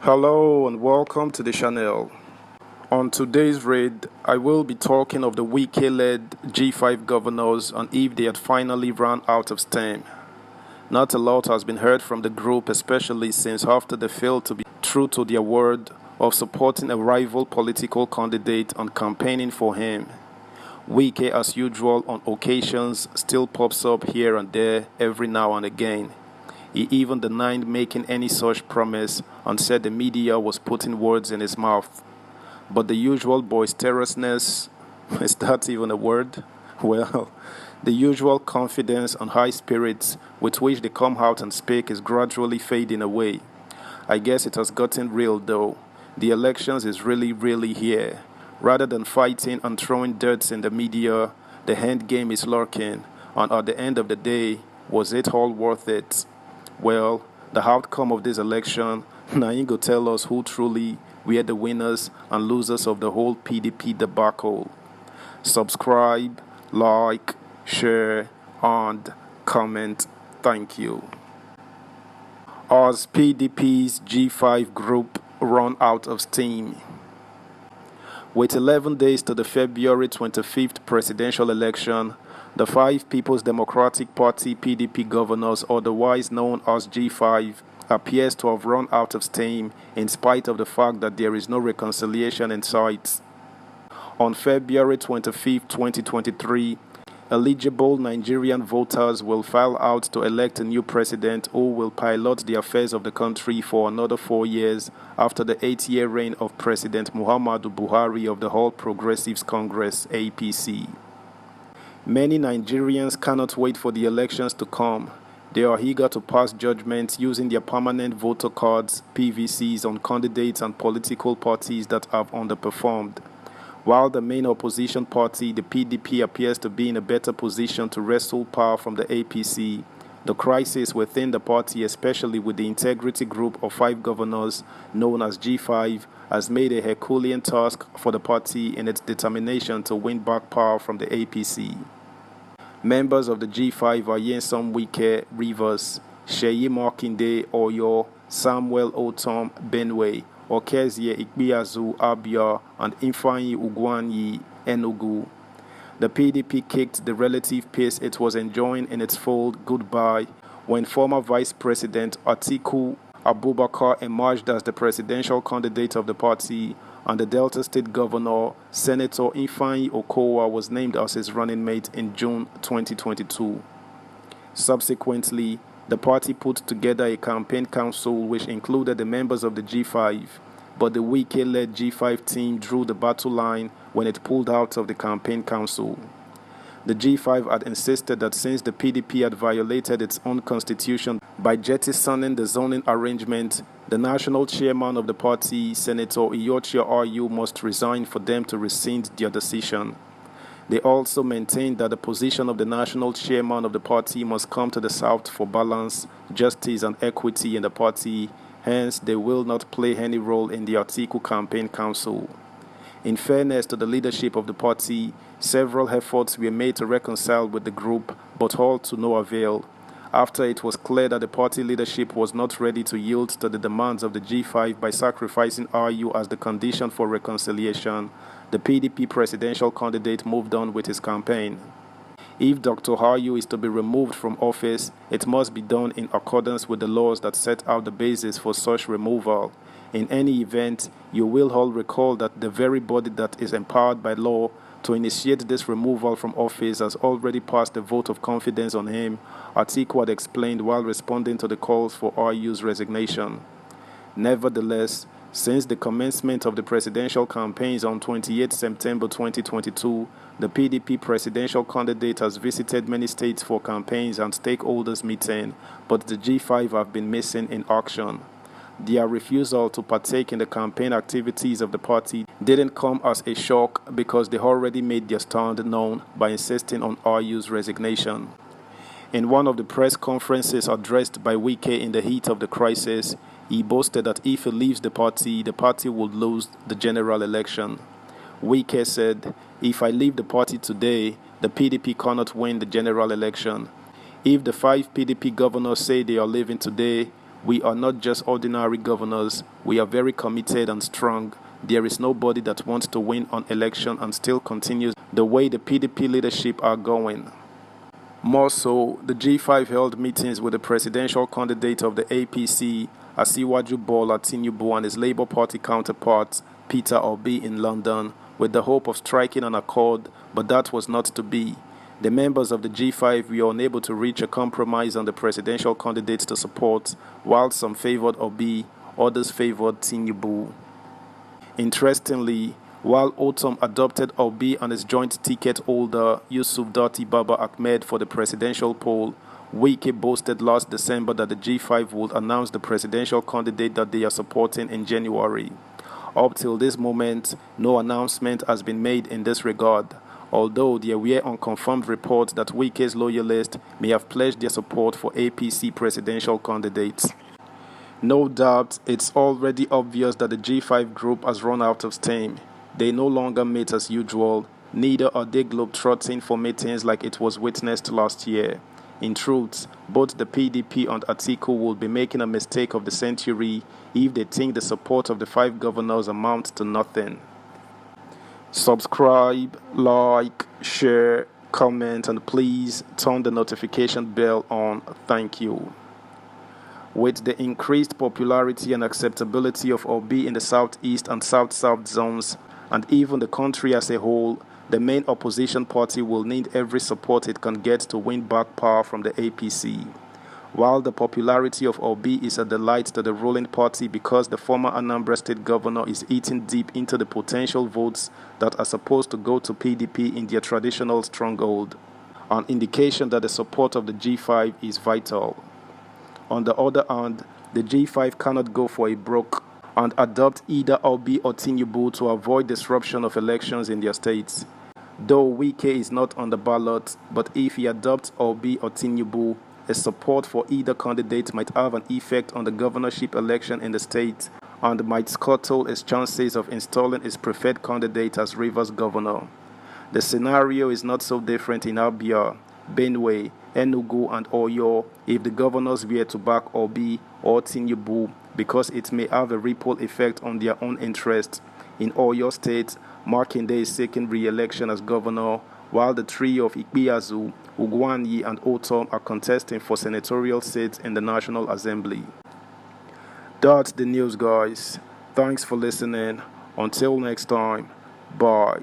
Hello and welcome to the channel. On today's raid, I will be talking of the Wike-led G5 governors and if they had finally run out of steam. Not a lot has been heard from the group, especially since after they failed to be true to their word of supporting a rival political candidate and campaigning for him. Wike, as usual on occasions, still pops up here and there every now and again. He even denied making any such promise and said the media was putting words in his mouth. But the usual boisterousness, is that even a word? Well, the usual confidence and high spirits with which they come out and speak is gradually fading away. I guess it has gotten real though. The elections is really here. Rather than fighting and throwing dirts in the media, the end game is lurking. And at the end of the day, was it all worth it? Well, the outcome of this election now ain't gonna tell us who truly were the winners and losers of the whole PDP debacle. Subscribe, like, share, and comment. Thank you. As PDP's G5 group run out of steam. With 11 days to the February 25th presidential election, the five People's Democratic Party PDP governors, otherwise known as G5, appears to have run out of steam in spite of the fact that there is no reconciliation in sight. On February 25, 2023, eligible Nigerian voters will file out to elect a new president who will pilot the affairs of the country for another 4 years after the 8-year reign of President Muhammadu Buhari of the All Progressives Congress (APC). Many Nigerians cannot wait for the elections to come. They are eager to pass judgment using their permanent voter cards (PVCs) on candidates and political parties that have underperformed. While the main opposition party, the PDP, appears to be in a better position to wrestle power from the APC, the crisis within the party, especially with the integrity group of 5 governors known as G5, has made a Herculean task for the party in its determination to win back power from the APC. Members of the G5 are Nyesom Wike, Rivers, Seyi Makinde, Oyo, Samuel Otom, Benue, Okezie Ikpeazu, Abia, and Ifeanyi Ugwuanyi, Enugu. The PDP kicked the relative peace it was enjoying in its fold goodbye when former Vice President Atiku Abubakar emerged as the presidential candidate of the party, and the Delta State Governor, Senator Ifeanyi Okowa, was named as his running mate in June 2022. Subsequently, the party put together a campaign council which included the members of the G5, but the Wike-led G5 team drew the battle line when it pulled out of the campaign council. The G5 had insisted that since the PDP had violated its own constitution by jettisoning the zoning arrangement, the national chairman of the party, Senator Iyorchia Ayu, must resign for them to rescind their decision. They also maintained that the position of the national chairman of the party must come to the South for balance, justice, and equity in the party. Hence, they will not play any role in the Atiku campaign council. In fairness to the leadership of the party, several efforts were made to reconcile with the group, but all to no avail. After it was clear that the party leadership was not ready to yield to the demands of the G5 by sacrificing RU as the condition for reconciliation, the PDP presidential candidate moved on with his campaign. If Dr. Ayu is to be removed from office, it must be done in accordance with the laws that set out the basis for such removal. In any event, you will all recall that the very body that is empowered by law to initiate this removal from office has already passed a vote of confidence on him, Atiku had explained while responding to the calls for RU's resignation. Nevertheless, since the commencement of the presidential campaigns on 28 September 2022, the PDP presidential candidate has visited many states for campaigns and stakeholders meeting, but the G5 have been missing in action. Their refusal to partake in the campaign activities of the party didn't come as a shock because they already made their stand known by insisting on RU's resignation. In one of the press conferences addressed by Wike in the heat of the crisis, he boasted that if he leaves the party would lose the general election. Wike said, "If I leave the party today, the PDP cannot win the general election. If the 5 PDP governors say they are leaving today, We are not just ordinary governors, we are very committed and strong. There is nobody that wants to win an election and still continues the way the PDP leadership are going. More so, the G5 held meetings with the presidential candidate of the APC, Asiwaju Bola TINUBU, and his Labour Party counterpart, Peter Obi, in London, with the hope of striking an accord, but that was not to be. The members of the G5 were unable to reach a compromise on the presidential candidates to support, while some favoured Obi, others favoured TINUBU. Interestingly, while Otom adopted Obi and his joint ticket holder Yusuf Dati Baba Ahmed for the presidential poll, Wike boasted last December that the G5 would announce the presidential candidate that they are supporting in January. Up till this moment, no announcement has been made in this regard, although there were unconfirmed reports that Wike's loyalists may have pledged their support for APC presidential candidates. No doubt, it's already obvious that the G5 group has run out of steam. They no longer meet as usual, neither are they globetrotting for meetings like it was witnessed last year. In truth, both the PDP and Atiku will be making a mistake of the century if they think the support of the 5 governors amounts to nothing. Subscribe, like, share, comment, and please turn the notification bell on. Thank you. With the increased popularity and acceptability of Obi in the southeast and south-south zones, and even the country as a whole, the main opposition party will need every support it can get to win back power from the APC. While the popularity of Obi is a delight to the ruling party because the former Anambra State governor is eating deep into the potential votes that are supposed to go to PDP in their traditional stronghold, an indication that the support of the G5 is vital. On the other hand, the G5 cannot go for a broke and adopt either Obi or TINUBU to avoid disruption of elections in their states. Though Wike is not on the ballot, but if he adopts Obi or TINUBU, his support for either candidate might have an effect on the governorship election in the state and might scuttle his chances of installing his preferred candidate as Rivers governor. The scenario is not so different in Abia, Benue, Enugu, and Oyo if the governors were to back Obi or TINUBU, because it may have a ripple effect on their own interests. In Oyo State, Makinde is seeking re-election as governor, while the trio of Ikpeazu, Ugwanyi, and Otom are contesting for senatorial seats in the National Assembly. That's the news, guys. Thanks for listening. Until next time, bye.